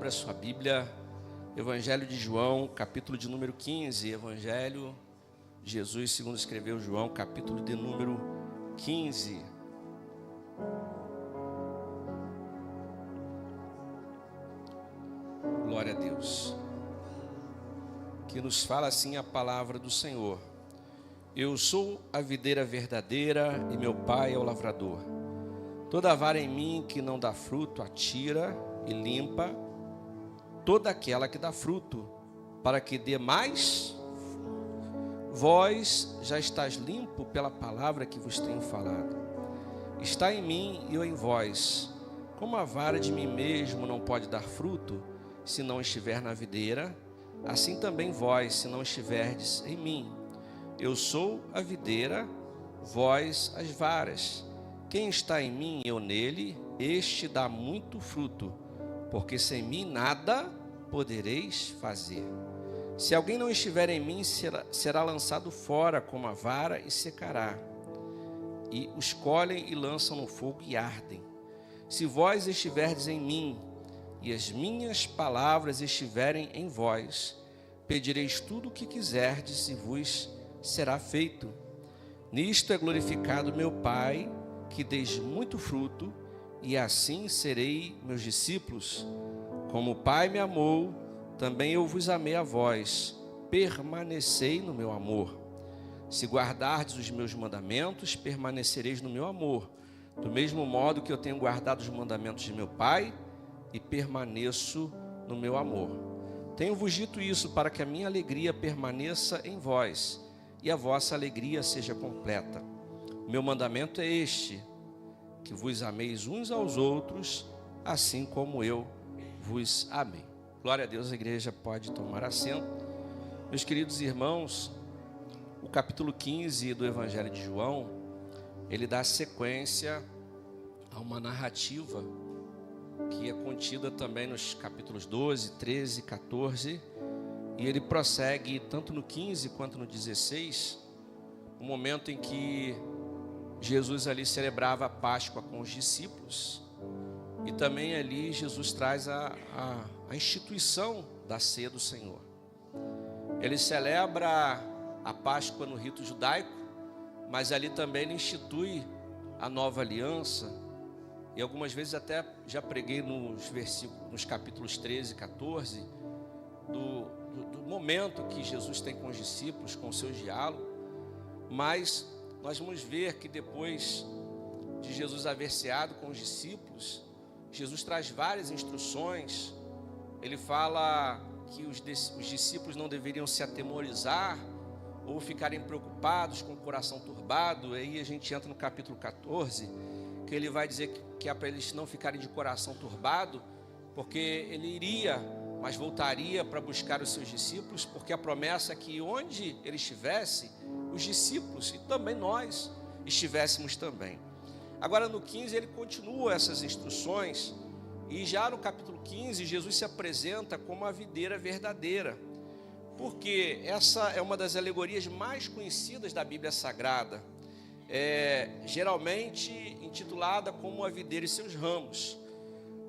abra sua Bíblia, Evangelho de João, capítulo de número 15. Evangelho de Jesus, segundo escreveu João, capítulo de número 15. Glória a Deus. Que nos fala assim a palavra do Senhor. Eu sou a videira verdadeira e meu pai é o lavrador. Toda vara em mim que não dá fruto, atira e limpa toda aquela que dá fruto, para que dê mais. Vós já estáis limpo pela palavra que vos tenho falado. Está em mim e eu em vós. Como a vara de mim mesmo não pode dar fruto, se não estiver na videira, assim também vós, se não estiverdes em mim. Eu sou a videira, vós as varas. Quem está em mim e eu nele, este dá muito fruto, porque sem mim nada podereis fazer. Se alguém não estiver em mim, será lançado fora como a vara e secará. E os colhem e lançam no fogo e ardem. Se vós estiverdes em mim, e as minhas palavras estiverem em vós, pedireis tudo o que quiserdes e vos será feito. Nisto é glorificado meu Pai, que deis muito fruto, e assim serei meus discípulos. Como o Pai me amou, também eu vos amei a vós. Permanecei no meu amor. Se guardardes os meus mandamentos, permanecereis no meu amor. Do mesmo modo que eu tenho guardado os mandamentos de meu Pai, e permaneço no meu amor. Tenho-vos dito isso para que a minha alegria permaneça em vós, e a vossa alegria seja completa. O meu mandamento é este, que vos ameis uns aos outros, assim como eu vos amei. Glória a Deus, a igreja pode tomar assento. Meus queridos irmãos, o capítulo 15 do Evangelho de João, ele dá sequência a uma narrativa que é contida também nos capítulos 12, 13, 14, e ele prossegue tanto no 15 quanto no 16, o momento em que Jesus ali celebrava a Páscoa com os discípulos, e também ali Jesus traz a instituição da ceia do Senhor. Ele celebra a Páscoa no rito judaico, mas ali também ele institui a nova aliança. E algumas vezes até já preguei nos capítulos 13 e 14, do momento que Jesus tem com os discípulos, com o seu diálogo. Mas nós vamos ver que depois de Jesus haver ceado com os discípulos, Jesus traz várias instruções. Ele fala que os discípulos não deveriam se atemorizar ou ficarem preocupados com o coração turbado. Aí a gente entra no capítulo 14, que ele vai dizer que é para eles não ficarem de coração turbado, porque ele iria, mas voltaria para buscar os seus discípulos, porque a promessa é que onde ele estivesse, os discípulos e também nós estivéssemos também. Agora no 15 ele continua essas instruções, e já no capítulo 15 Jesus se apresenta como a videira verdadeira, porque essa é uma das alegorias mais conhecidas da Bíblia Sagrada, geralmente intitulada como a videira e seus ramos.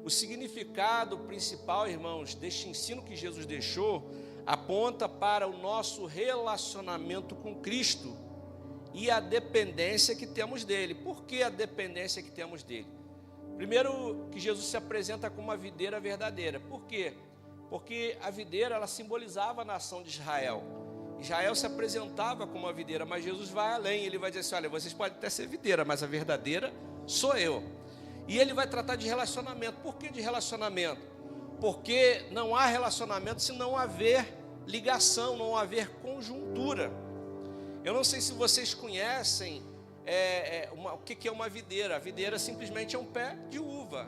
O significado principal, irmãos, deste ensino que Jesus deixou, aponta para o nosso relacionamento com Cristo e a dependência que temos dele. Por que a dependência que temos dele? Primeiro, que Jesus se apresenta como uma videira verdadeira. Por quê? Porque a videira, ela simbolizava a nação de Israel. Israel se apresentava como uma videira, mas Jesus vai além. Ele vai dizer assim: olha, vocês podem até ser videira, mas a verdadeira sou eu. E ele vai tratar de relacionamento. Por que de relacionamento? Porque não há relacionamento se não haver ligação, não haver conjuntura. Eu não sei se vocês conhecem o que é uma videira. A videira simplesmente é um pé de uva.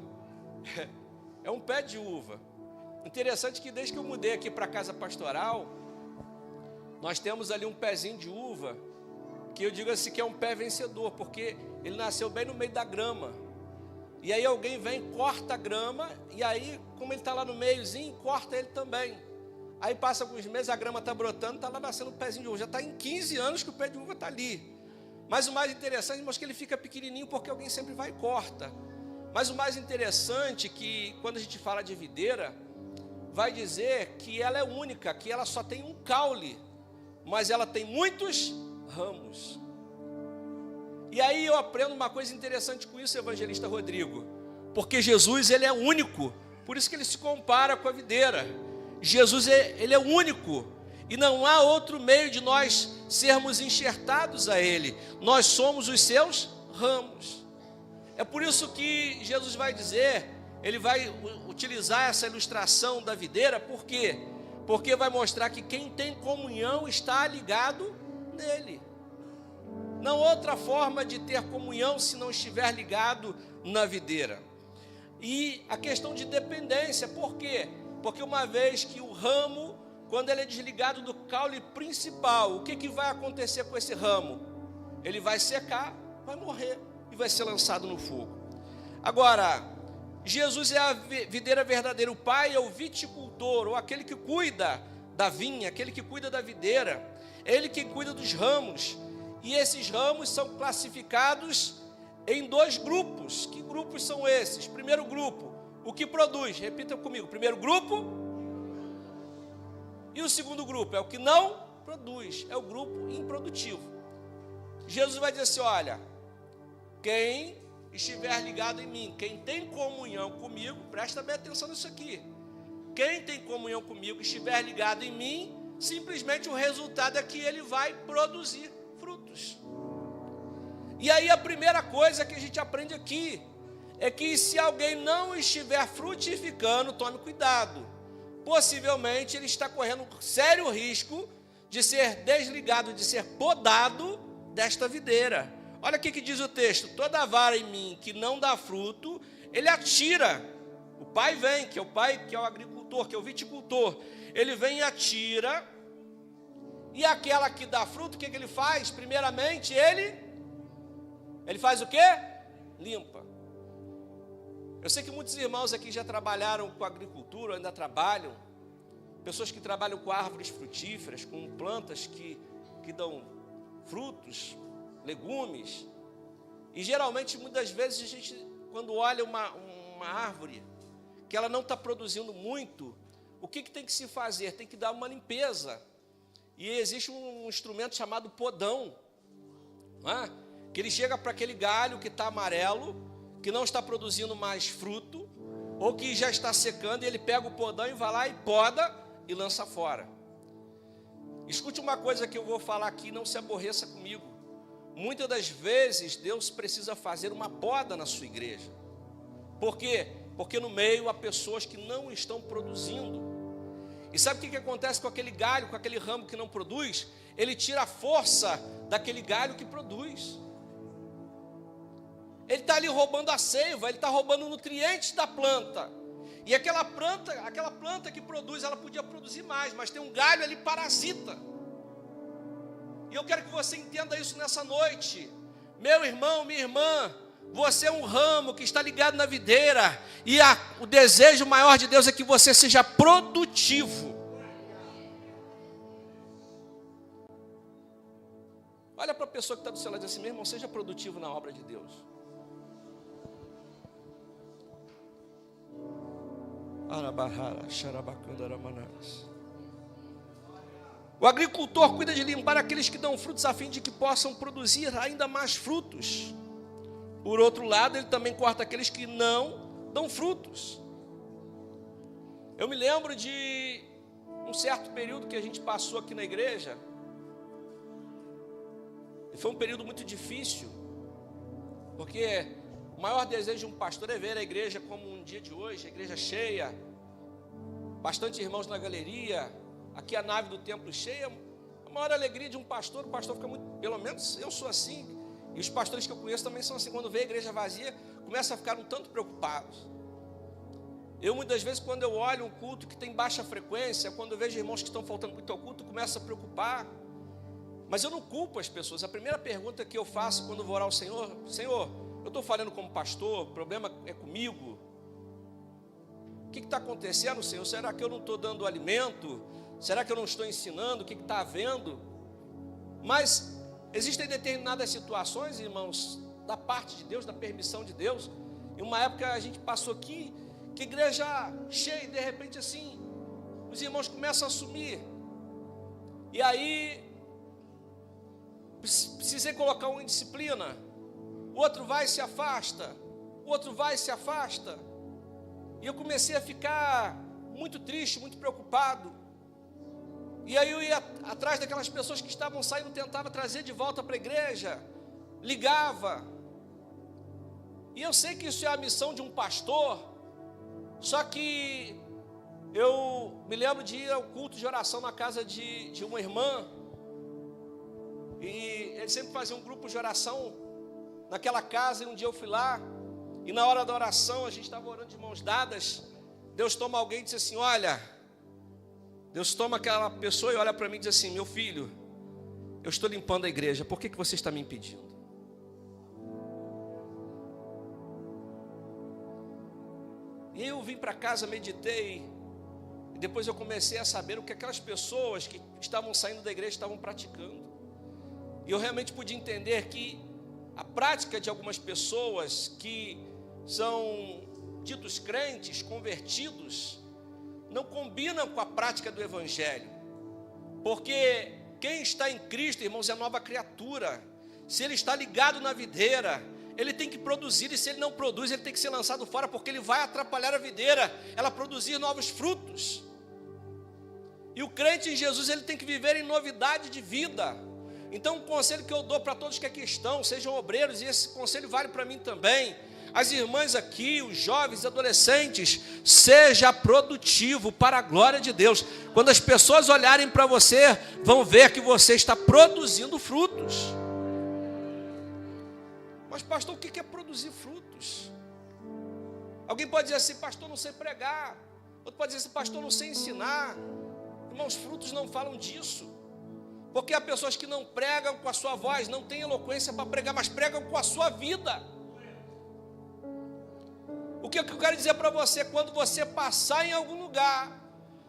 É um pé de uva. Interessante que desde que eu mudei aqui para a casa pastoral, nós temos ali um pezinho de uva, que eu digo assim que é um pé vencedor, porque ele nasceu bem no meio da grama. E aí alguém vem, corta a grama, e aí, como ele está lá no meiozinho, corta ele também. Aí passa alguns meses, a grama está brotando, está lá nascendo um pezinho de uva. Já está em 15 anos que o pé de uva está ali. Mas o mais interessante, irmãos, que ele fica pequenininho, porque alguém sempre vai e corta. Mas o mais interessante é que, quando a gente fala de videira, vai dizer que ela é única, que ela só tem um caule, mas ela tem muitos ramos. E aí eu aprendo uma coisa interessante com isso, evangelista Rodrigo, porque Jesus, ele é único, por isso que ele se compara com a videira. Jesus, ele é único, e não há outro meio de nós sermos enxertados a ele. Nós somos os seus ramos. É por isso que Jesus vai dizer, ele vai utilizar essa ilustração da videira, por quê? Porque vai mostrar que quem tem comunhão está ligado nele. Não há outra forma de ter comunhão se não estiver ligado na videira. E a questão de dependência, por quê? Porque uma vez que o ramo, quando ele é desligado do caule principal, o que vai acontecer com esse ramo? Ele vai secar, vai morrer e vai ser lançado no fogo. Agora, Jesus é a videira verdadeira, o Pai é o viticultor, ou aquele que cuida da vinha, aquele que cuida da videira, é Ele que cuida dos ramos, e esses ramos são classificados em 2 grupos. Que grupos são esses? Primeiro grupo, o que produz, repita comigo, primeiro grupo, e o segundo grupo é o que não produz, é o grupo improdutivo. Jesus vai dizer assim, olha, quem estiver ligado em mim, quem tem comunhão comigo, presta bem atenção nisso aqui, quem tem comunhão comigo, estiver ligado em mim, simplesmente o resultado é que ele vai produzir frutos. E aí a primeira coisa que a gente aprende aqui, é que se alguém não estiver frutificando, tome cuidado, possivelmente ele está correndo um sério risco de ser desligado, de ser podado desta videira. Olha o que diz o texto, toda vara em mim que não dá fruto, ele atira. O pai vem, que é o pai, que é o agricultor, que é o viticultor, ele vem e atira, e aquela que dá fruto, o que ele faz? Primeiramente, ele faz o quê? Limpa. Eu sei que muitos irmãos aqui já trabalharam com agricultura, ainda trabalham, pessoas que trabalham com árvores frutíferas, com plantas que dão frutos, legumes, e geralmente, muitas vezes, a gente, quando olha uma árvore, que ela não está produzindo muito, o que tem que se fazer? Tem que dar uma limpeza, e existe um instrumento chamado podão, não é? Que ele chega para aquele galho que está amarelo, que não está produzindo mais fruto, ou que já está secando, e ele pega o podão e vai lá e poda e lança fora. Escute uma coisa que eu vou falar aqui, não se aborreça comigo. Muitas das vezes Deus precisa fazer uma poda na sua igreja. Por quê? Porque no meio há pessoas que não estão produzindo. E sabe o que acontece com aquele galho, com aquele ramo que não produz? Ele tira a força daquele galho que produz. Ele está ali roubando a seiva, ele está roubando nutrientes da planta. E aquela planta que produz, ela podia produzir mais, mas tem um galho ali parasita. E eu quero que você entenda isso nessa noite. Meu irmão, minha irmã, você é um ramo que está ligado na videira, e o desejo maior de Deus é que você seja produtivo. Olha para a pessoa que está do seu lado e diz assim, meu irmão, seja produtivo na obra de Deus. O agricultor cuida de limpar aqueles que dão frutos a fim de que possam produzir ainda mais frutos. Por outro lado, ele também corta aqueles que não dão frutos. Eu me lembro de um certo período que a gente passou aqui na igreja. E foi um período muito difícil, porque o maior desejo de um pastor é ver a igreja como um dia de hoje, a igreja cheia, bastante irmãos na galeria, aqui a nave do templo cheia. A maior alegria de um pastor, o pastor fica muito, pelo menos eu sou assim, e os pastores que eu conheço também são assim, quando vê a igreja vazia, começam a ficar um tanto preocupados. Eu muitas vezes, quando eu olho um culto que tem baixa frequência, quando eu vejo irmãos que estão faltando muito ao culto, começo a preocupar. Mas eu não culpo as pessoas. A primeira pergunta que eu faço quando vou orar ao Senhor, Senhor, eu estou falando como pastor, o problema é comigo? O que está acontecendo, Senhor? Será que eu não estou dando alimento? Será que eu não estou ensinando? O que está havendo? Mas existem determinadas situações, irmãos, da parte de Deus, da permissão de Deus. Em uma época a gente passou aqui, que igreja cheia, e de repente assim, os irmãos começam a sumir. E aí, precisei colocar um em disciplina. O outro vai e se afasta. O outro vai e se afasta. E eu comecei a ficar muito triste, muito preocupado. E aí eu ia atrás daquelas pessoas que estavam saindo, tentava trazer de volta para a igreja, ligava. E eu sei que isso é a missão de um pastor, só que eu me lembro de ir ao culto de oração na casa de uma irmã, e ele sempre fazia um grupo de oração naquela casa, e um dia eu fui lá, e na hora da oração, a gente estava orando de mãos dadas, Deus toma alguém e diz assim, olha, Deus toma aquela pessoa e olha para mim e diz assim, meu filho, eu estou limpando a igreja, por que você está me impedindo? E eu vim para casa, meditei, e depois eu comecei a saber o que aquelas pessoas que estavam saindo da igreja estavam praticando. E eu realmente pude entender que a prática de algumas pessoas que são ditos crentes, convertidos, não combinam com a prática do evangelho. Porque quem está em Cristo, irmãos, é nova criatura. Se ele está ligado na videira, ele tem que produzir, e se ele não produz, ele tem que ser lançado fora, porque ele vai atrapalhar a videira, ela produzir novos frutos. E o crente em Jesus, ele tem que viver em novidade de vida. Então, o conselho que eu dou para todos que aqui estão, sejam obreiros, e esse conselho vale para mim também, as irmãs aqui, os jovens, adolescentes, seja produtivo para a glória de Deus. Quando as pessoas olharem para você, vão ver que você está produzindo frutos. Mas pastor, o que é produzir frutos? Alguém pode dizer assim, pastor, não sei pregar. Outro pode dizer assim, pastor, não sei ensinar. Irmãos, frutos não falam disso. Porque há pessoas que não pregam com a sua voz, não têm eloquência para pregar, mas pregam com a sua vida. O que eu quero dizer para você, quando você passar em algum lugar,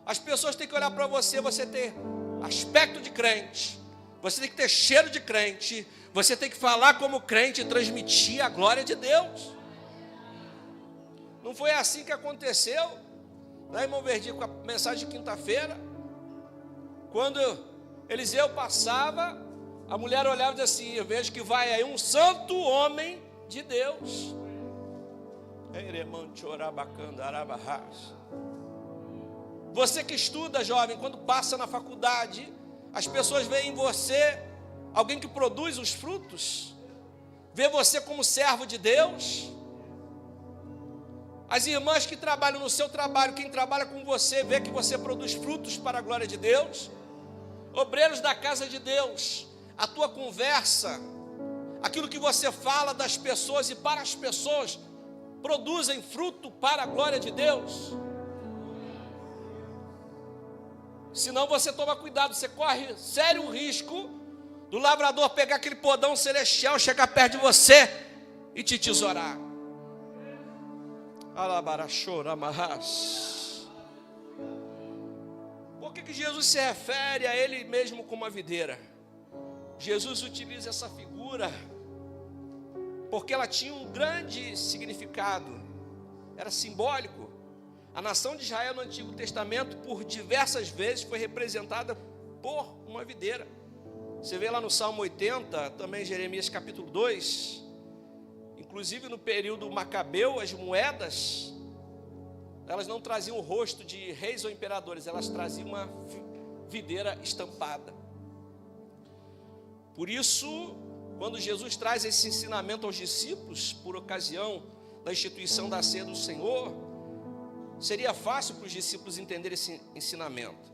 as pessoas têm que olhar para você, você ter aspecto de crente, você tem que ter cheiro de crente, você tem que falar como crente e transmitir a glória de Deus. Não foi assim que aconteceu, né, irmão Verdi, com a mensagem de quinta-feira, quando Eliseu passava, a mulher olhava e dizia assim, eu vejo que vai aí um santo homem de Deus. Você que estuda, jovem, quando passa na faculdade, as pessoas veem em você alguém que produz os frutos, vê você como servo de Deus. As irmãs que trabalham no seu trabalho, quem trabalha com você, vê que você produz frutos para a glória de Deus. Obreiros da casa de Deus, a tua conversa, aquilo que você fala das pessoas e para as pessoas, produzem fruto para a glória de Deus. Senão você toma cuidado, você corre sério risco do lavrador pegar aquele podão celestial, chegar perto de você e te tesourar. Por que Jesus se refere a ele mesmo como a videira? Jesus utiliza essa figura porque ela tinha um grande significado, era simbólico. A nação de Israel no Antigo Testamento, por diversas vezes, foi representada por uma videira. Você vê lá no Salmo 80, também Jeremias capítulo 2, inclusive no período macabeu, as moedas, elas não traziam o rosto de reis ou imperadores, elas traziam uma videira estampada. Por isso, quando Jesus traz esse ensinamento aos discípulos, por ocasião da instituição da ceia do Senhor, seria fácil para os discípulos entenderem esse ensinamento.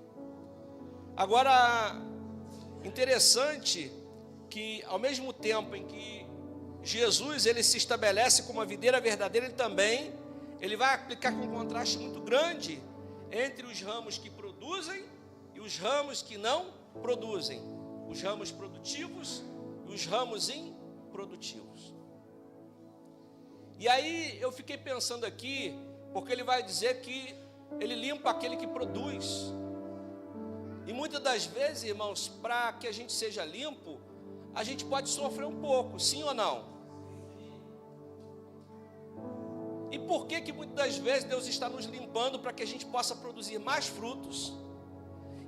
Agora, interessante que ao mesmo tempo em que Jesus ele se estabelece como a videira verdadeira, ele vai aplicar com um contraste muito grande entre os ramos que produzem e os ramos que não produzem, os ramos produtivos e os ramos improdutivos. E aí eu fiquei pensando aqui, porque ele vai dizer que ele limpa aquele que produz. E muitas das vezes, irmãos, para que a gente seja limpo, a gente pode sofrer um pouco, sim ou não? E por que muitas das vezes Deus está nos limpando para que a gente possa produzir mais frutos?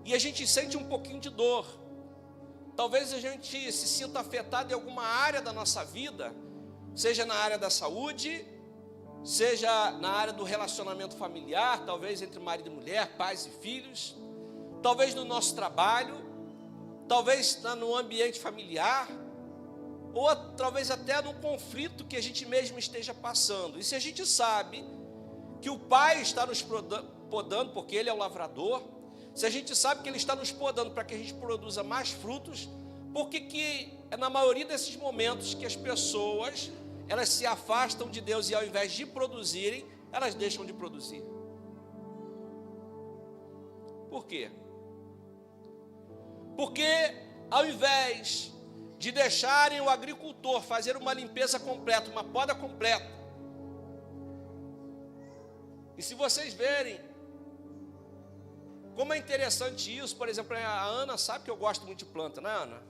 E a gente sente um pouquinho de dor. Talvez a gente se sinta afetado em alguma área da nossa vida, seja na área da saúde, seja na área do relacionamento familiar, talvez entre marido e mulher, pais e filhos, talvez no nosso trabalho, talvez no ambiente familiar, ou talvez até no conflito que a gente mesmo esteja passando. E se a gente sabe que o Pai está nos podando, porque Ele é o lavrador, se a gente sabe que Ele está nos podando para que a gente produza mais frutos, por que é na maioria desses momentos que as pessoas, elas se afastam de Deus e ao invés de produzirem, elas deixam de produzir? Por quê? Porque ao invés de deixarem o agricultor fazer uma limpeza completa, uma poda completa, e se vocês verem como é interessante isso, por exemplo, a Ana sabe que eu gosto muito de planta, não é, Ana?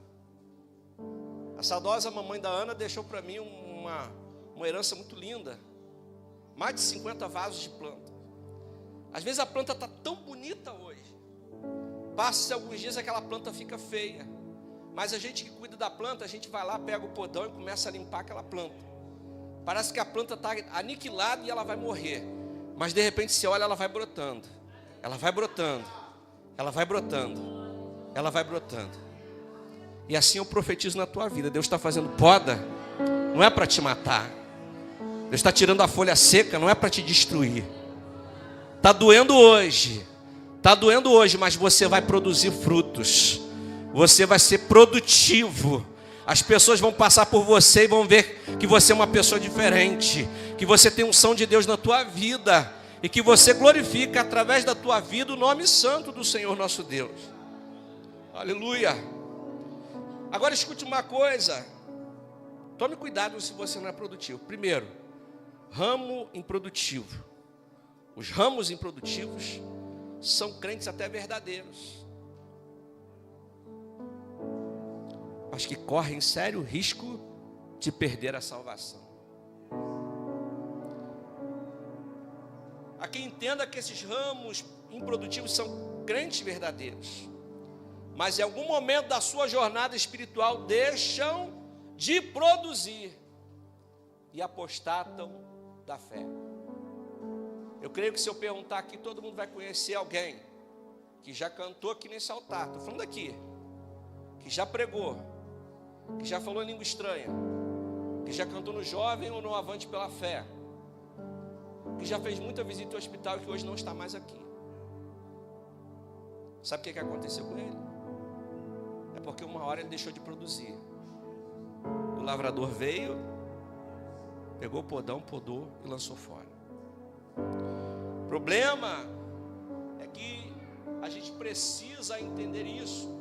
A saudosa mamãe da Ana deixou para mim uma herança muito linda, mais de 50 vasos de planta. Às vezes a planta está tão bonita hoje, passa-se alguns dias aquela planta fica feia, mas a gente que cuida da planta, a gente vai lá, pega o podão e começa a limpar aquela planta. Parece que a planta está aniquilada e ela vai morrer, mas de repente você olha, ela vai brotando, ela vai brotando, ela vai brotando, ela vai brotando. E assim eu profetizo na tua vida. Deus está fazendo poda, não é para te matar. Deus está tirando a folha seca, não é para te destruir. Está doendo hoje, mas você vai produzir frutos. Você vai ser produtivo. As pessoas vão passar por você e vão ver que você é uma pessoa diferente, que você tem unção de Deus na tua vida e que você glorifica através da tua vida o nome santo do Senhor nosso Deus. Aleluia. Agora escute uma coisa. Tome cuidado se você não é produtivo. Primeiro, ramo improdutivo. Os ramos improdutivos são crentes até verdadeiros, mas que correm sério risco de perder a salvação. Há quem entenda que esses ramos improdutivos são crentes verdadeiros, mas em algum momento da sua jornada espiritual deixam de produzir e apostatam da fé. Eu creio que se eu perguntar aqui, todo mundo vai conhecer alguém que já cantou aqui nesse altar, estou falando aqui, que já pregou, que já falou em língua estranha, que já cantou no Jovem ou no Avante pela Fé, que já fez muita visita ao hospital e que hoje não está mais aqui. Sabe o que aconteceu com ele? É porque uma hora ele deixou de produzir. O lavrador veio, pegou o podão, podou e lançou fora. O problema é que a gente precisa entender isso,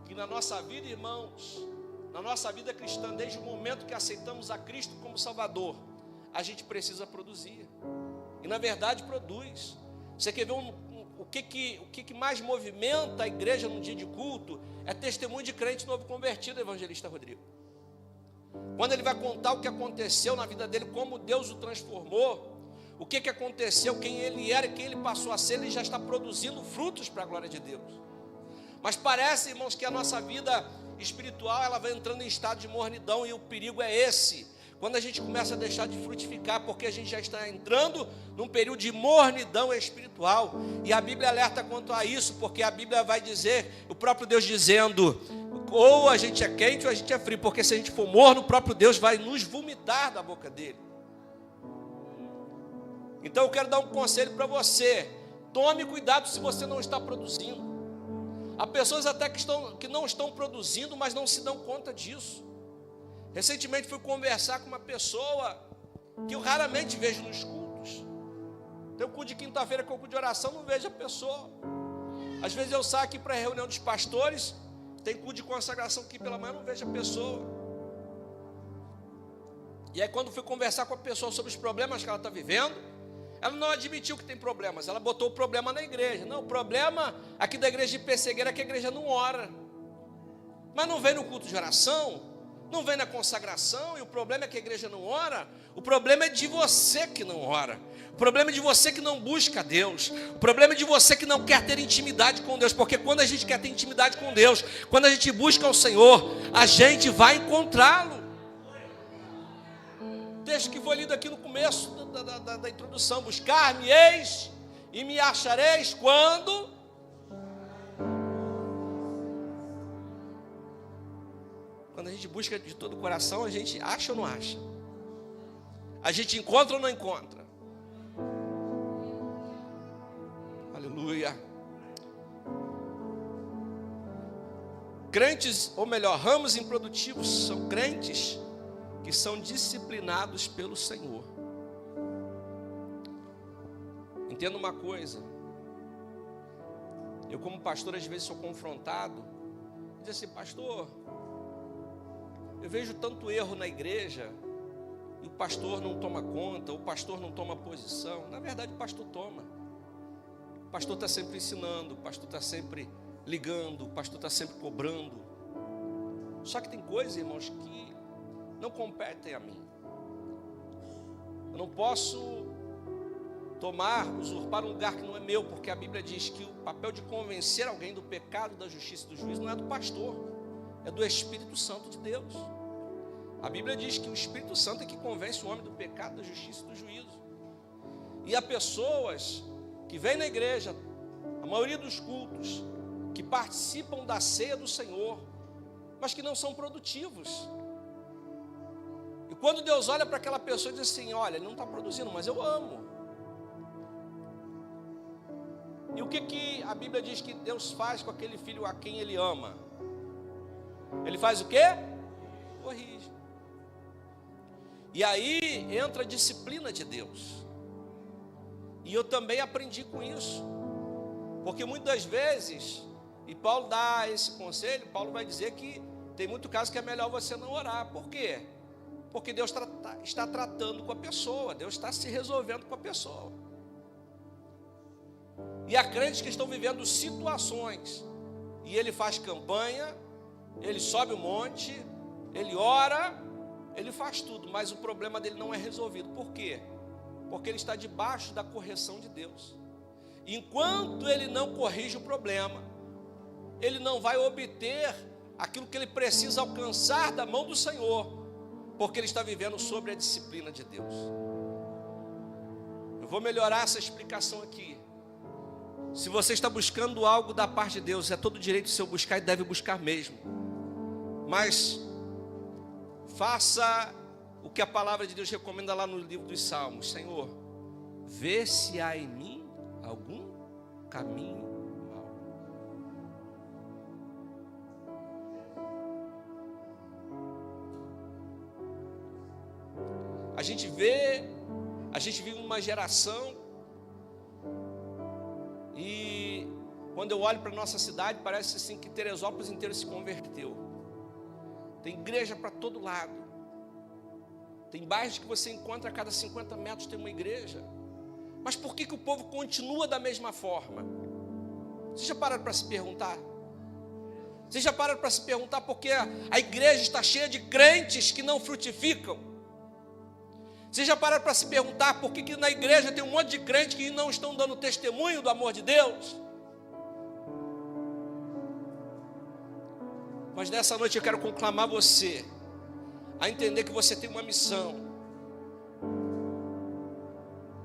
que na nossa vida, irmãos, na nossa vida cristã, desde o momento que aceitamos a Cristo como Salvador, a gente precisa produzir. E na verdade produz. Você quer ver o que mais movimenta a igreja num dia de culto? É testemunho de crente novo convertido, evangelista Rodrigo. Quando ele vai contar o que aconteceu na vida dele, como Deus o transformou, o que aconteceu, quem ele era e quem ele passou a ser, ele já está produzindo frutos para a glória de Deus. Mas parece, irmãos, que a nossa vida espiritual, ela vai entrando em estado de mornidão, e o perigo é esse, quando a gente começa a deixar de frutificar, porque a gente já está entrando num período de mornidão espiritual, e a Bíblia alerta quanto a isso, porque a Bíblia vai dizer, o próprio Deus dizendo, ou a gente é quente ou a gente é frio, porque se a gente for morno, o próprio Deus vai nos vomitar da boca dele. Então eu quero dar um conselho para você: tome cuidado se você não está produzindo. Há pessoas até que não estão produzindo, mas não se dão conta disso. Recentemente fui conversar com uma pessoa que eu raramente vejo nos cultos. Tem o culto de quinta-feira, que é o culto de oração, não vejo a pessoa. Às vezes eu saio aqui para a reunião dos pastores, tem culto de consagração aqui pela manhã, não vejo a pessoa. E aí quando fui conversar com a pessoa sobre os problemas que ela está vivendo, ela não admitiu que tem problemas, ela botou o problema na igreja. Não, o problema aqui da igreja de Pessegueira é que a igreja não ora. Mas não vem no culto de oração, não vem na consagração, e o problema é que a igreja não ora. O problema é de você que não ora. O problema é de você que não busca Deus. O problema é de você que não quer ter intimidade com Deus. Porque quando a gente quer ter intimidade com Deus, quando a gente busca o Senhor, a gente vai encontrá-lo. O texto que foi lido aqui no começo da introdução: buscar-me-eis e me achareis quando... Quando a gente busca de todo o coração, a gente acha ou não acha? A gente encontra ou não encontra? Aleluia. Crentes, ou melhor, ramos improdutivos, são crentes que são disciplinados pelo Senhor. Entenda uma coisa. Eu, como pastor, às vezes sou confrontado. Diz assim: pastor, eu vejo tanto erro na igreja, e o pastor não toma conta, o pastor não toma posição. Na verdade, o pastor toma. O pastor está sempre ensinando, o pastor está sempre ligando, o pastor está sempre cobrando. Só que tem coisas, irmãos, que não competem a mim. Eu não posso usurpar um lugar que não é meu, porque a Bíblia diz que o papel de convencer alguém do pecado, da justiça e do juízo não é do pastor, é do Espírito Santo de Deus. A Bíblia diz que o Espírito Santo é que convence o homem do pecado, da justiça e do juízo. E há pessoas que vêm na igreja, a maioria dos cultos, que participam da ceia do Senhor, mas que não são produtivos. E quando Deus olha para aquela pessoa e diz assim: olha, ele não está produzindo, mas eu amo. E o que a Bíblia diz que Deus faz com aquele filho a quem Ele ama? Ele faz o quê? Corrige. E aí entra a disciplina de Deus. E eu também aprendi com isso. Porque muitas vezes, e Paulo dá esse conselho, Paulo vai dizer que tem muito caso que é melhor você não orar. Por quê? Porque Deus está tratando com a pessoa, Deus está se resolvendo com a pessoa. E há crentes que estão vivendo situações, e ele faz campanha, ele sobe o monte, ele ora, ele faz tudo, mas o problema dele não é resolvido. Por quê? Porque ele está debaixo da correção de Deus. Enquanto ele não corrige o problema, ele não vai obter aquilo que ele precisa alcançar da mão do Senhor, porque ele está vivendo sobre a disciplina de Deus. Eu vou melhorar essa explicação aqui. Se você está buscando algo da parte de Deus, é todo direito seu buscar, e deve buscar mesmo. Mas faça o que a palavra de Deus recomenda lá no livro dos Salmos: Senhor, vê se há em mim algum caminho mau. A gente vive uma geração, e quando eu olho para a nossa cidade, parece assim que Teresópolis inteiro se converteu. Tem igreja para todo lado. Tem bairros que você encontra a cada 50 metros tem uma igreja. Mas por que o povo continua da mesma forma? Vocês já pararam para se perguntar? Vocês já pararam para se perguntar por que a igreja está cheia de crentes que não frutificam? Vocês já pararam para se perguntar por que na igreja tem um monte de crentes que não estão dando testemunho do amor de Deus? Mas nessa noite eu quero conclamar você a entender que você tem uma missão.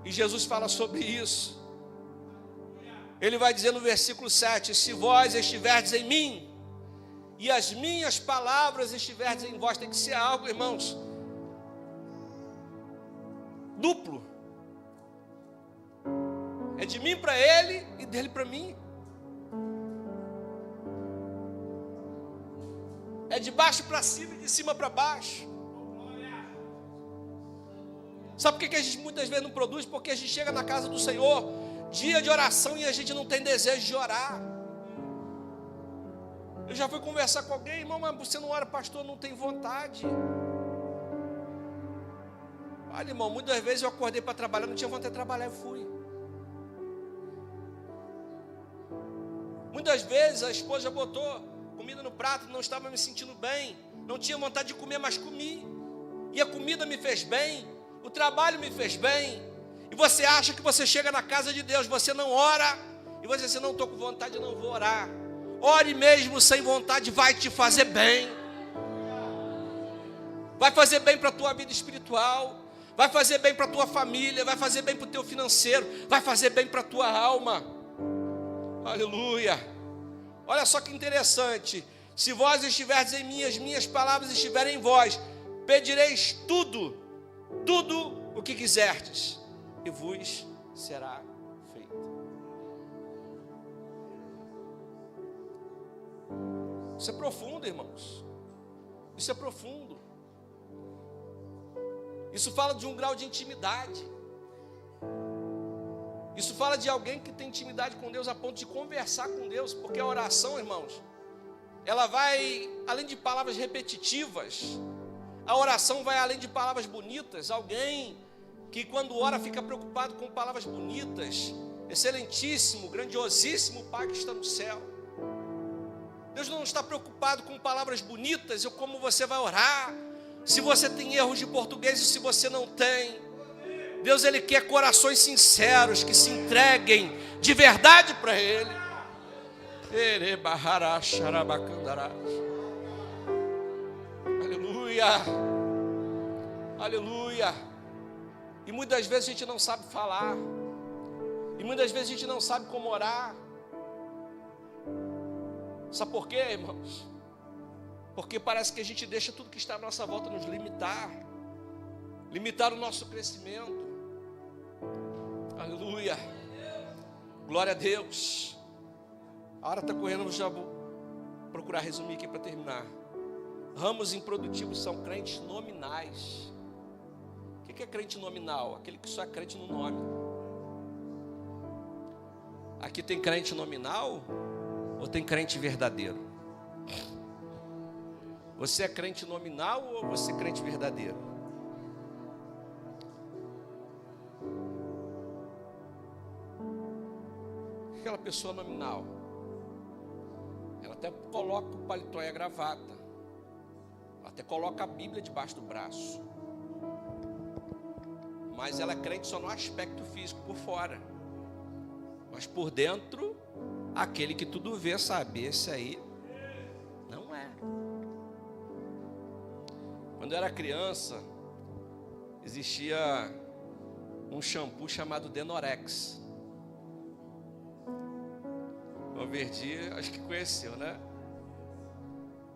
E Jesus fala sobre isso. Ele vai dizer no versículo 7: se vós estiverdes em mim, e as minhas palavras estiverdes em vós. Tem que ser algo, irmãos, duplo. É de mim para ele e dele para mim. É de baixo para cima e de cima para baixo. Sabe por que a gente muitas vezes não produz? Porque a gente chega na casa do Senhor, dia de oração, e a gente não tem desejo de orar. Eu já fui conversar com alguém: irmão, mas você não ora, pastor, não tem vontade. Olha, irmão, muitas vezes eu acordei para trabalhar, não tinha vontade de trabalhar, eu fui. Muitas vezes a esposa botou comida no prato, não estava me sentindo bem, Não tinha vontade de comer, mas comi. E a comida me fez bem, o trabalho me fez bem. E você acha que você chega na casa de Deus, você não ora, e você diz, não estou com vontade, eu não vou orar. Ore mesmo sem vontade, vai te fazer bem. Vai fazer bem para a tua vida espiritual, vai fazer bem para a tua família, vai fazer bem para o teu financeiro, vai fazer bem para a tua alma. Aleluia. Olha só que interessante. Se vós estiverdes em mim, as minhas palavras estiverem em vós, pedireis tudo o que quiserdes, e vos será feito. Isso é profundo, irmãos. Isso é profundo. Isso fala de um grau de intimidade. Isso fala de alguém que tem intimidade com Deus a ponto de conversar com Deus, porque a oração, irmãos, ela vai além de palavras repetitivas. A oração vai além de palavras bonitas. Alguém que quando ora fica preocupado com palavras bonitas. Excelentíssimo, grandiosíssimo Pai que está no céu. Deus não está preocupado com palavras bonitas, ou como você vai orar, se você tem erros de português e se você não tem. Deus, Ele quer corações sinceros, que se entreguem de verdade para Ele. Aleluia. Aleluia. E muitas vezes a gente não sabe falar. E muitas vezes a gente não sabe como orar. Sabe por quê, irmãos? Porque parece que a gente deixa tudo que está à nossa volta nos limitar. Limitar o nosso crescimento. Aleluia. Glória a Deus. A hora está correndo, eu já vou procurar resumir aqui para terminar. Ramos improdutivos são crentes nominais. O que é crente nominal? Aquele que só é crente no nome. Aqui tem crente nominal ou tem crente verdadeiro? Você é crente nominal ou você é crente verdadeiro? Aquela pessoa nominal, ela até coloca o paletó e a gravata, ela até coloca a Bíblia debaixo do braço, mas ela é crente só no aspecto físico, por fora, mas por dentro, aquele que tudo vê sabe, esse aí não é. Quando eu era criança, existia um shampoo chamado Denorex. O Verdi, acho que conheceu, né?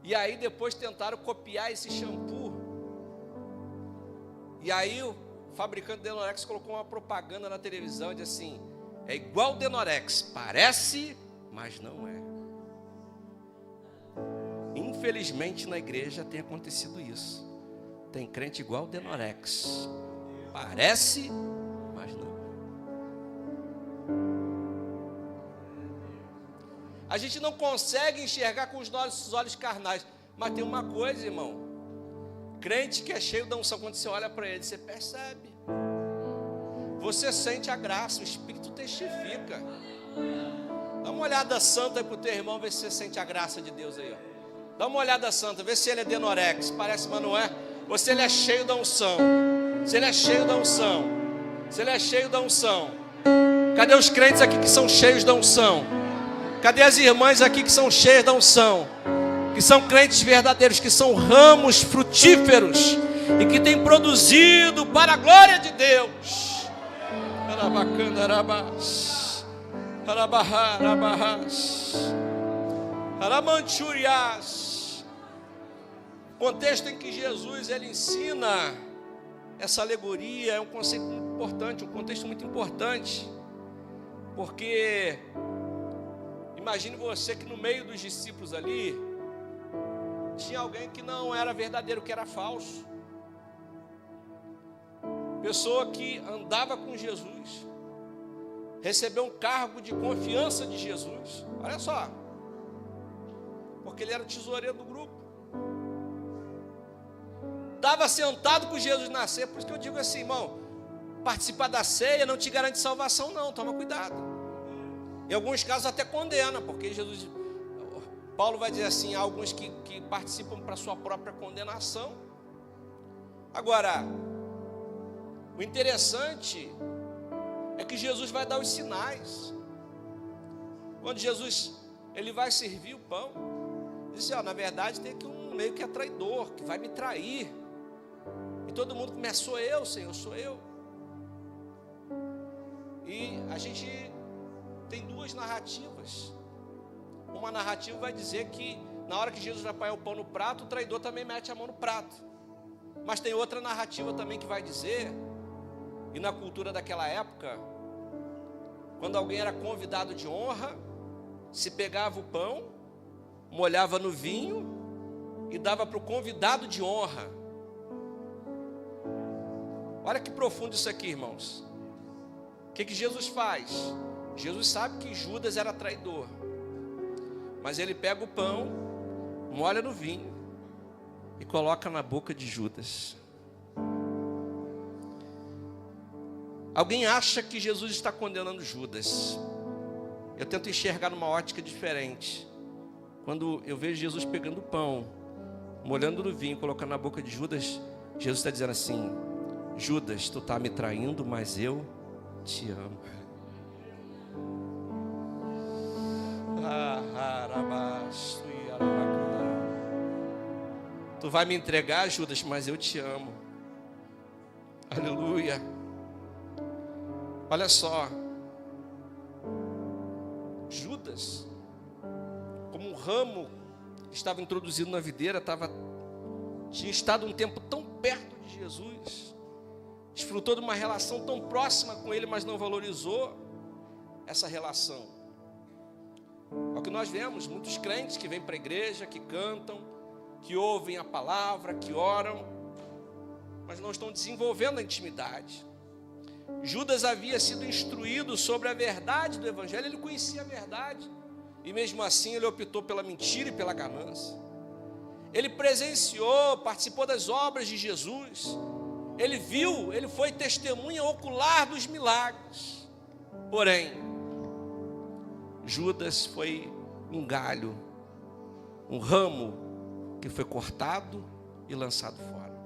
E aí depois tentaram copiar esse shampoo. E aí o fabricante Denorex colocou uma propaganda na televisão e disse assim: é igual o Denorex, parece, mas não é. Infelizmente na igreja tem acontecido isso. Tem crente igual o Denorex, parece, mas não. A gente não consegue enxergar com os nossos olhos carnais. Mas tem uma coisa, irmão. Crente que é cheio da unção, quando você olha para ele, você percebe. Você sente a graça, o Espírito testifica. Dá uma olhada santa aí para o teu irmão, vê se você sente a graça de Deus aí. Ó. Dá uma olhada santa, vê se ele é Denorex, parece, mas não é. Ou se ele é cheio da unção. Se ele é cheio da unção. Se ele é cheio da unção. Cadê os crentes aqui que são cheios da unção? Cadê as irmãs aqui que são cheias da unção? Que são crentes verdadeiros, que são ramos frutíferos e que têm produzido para a glória de Deus. O contexto em que Jesus ele ensina essa alegoria é um conceito muito importante, um contexto muito importante, porque imagine você que no meio dos discípulos ali tinha alguém que não era verdadeiro, que era falso. Pessoa que andava com Jesus, recebeu um cargo de confiança de Jesus. Olha só, porque ele era o tesoureiro do grupo. Estava sentado com Jesus na ceia. Por isso que eu digo assim, irmão, participar da ceia não te garante salvação não, toma cuidado. Em alguns casos até condena, porque Jesus, Paulo vai dizer assim, há alguns que participam para sua própria condenação. Agora, o interessante é que Jesus vai dar os sinais. Quando Jesus ele vai servir o pão, ele diz assim, na verdade tem aqui um meio que é traidor, que vai me trair. E todo mundo começa, sou eu, Senhor, sou eu. E a gente tem duas narrativas. Uma narrativa vai dizer que na hora que Jesus vai pôr o pão no prato, o traidor também mete a mão no prato. Mas tem outra narrativa também que vai dizer, e na cultura daquela época, quando alguém era convidado de honra, se pegava o pão, molhava no vinho e dava para o convidado de honra. Olha que profundo isso aqui, irmãos. O que Jesus faz? Jesus sabe que Judas era traidor, mas ele pega o pão, molha no vinho e coloca na boca de Judas. Alguém acha que Jesus está condenando Judas. Eu tento enxergar numa ótica diferente. Quando eu vejo Jesus pegando o pão, molhando no vinho, colocando na boca de Judas, Jesus está dizendo assim, Judas, tu está me traindo, mas eu te amo. Tu vai me entregar, Judas, mas eu te amo. Aleluia. Olha só, Judas, como um ramo que estava introduzido na videira, tinha estado um tempo tão perto de Jesus, desfrutou de uma relação tão próxima com ele, mas não valorizou essa relação. É o que nós vemos, muitos crentes que vêm para a igreja, que cantam, que ouvem a palavra, que oram, mas não estão desenvolvendo a intimidade. Judas havia sido instruído sobre a verdade do evangelho, ele conhecia a verdade, e mesmo assim ele optou pela mentira e pela ganância. Ele presenciou, participou das obras de Jesus, ele viu, ele foi testemunha ocular dos milagres. Porém, Judas foi um galho, um ramo que foi cortado e lançado fora.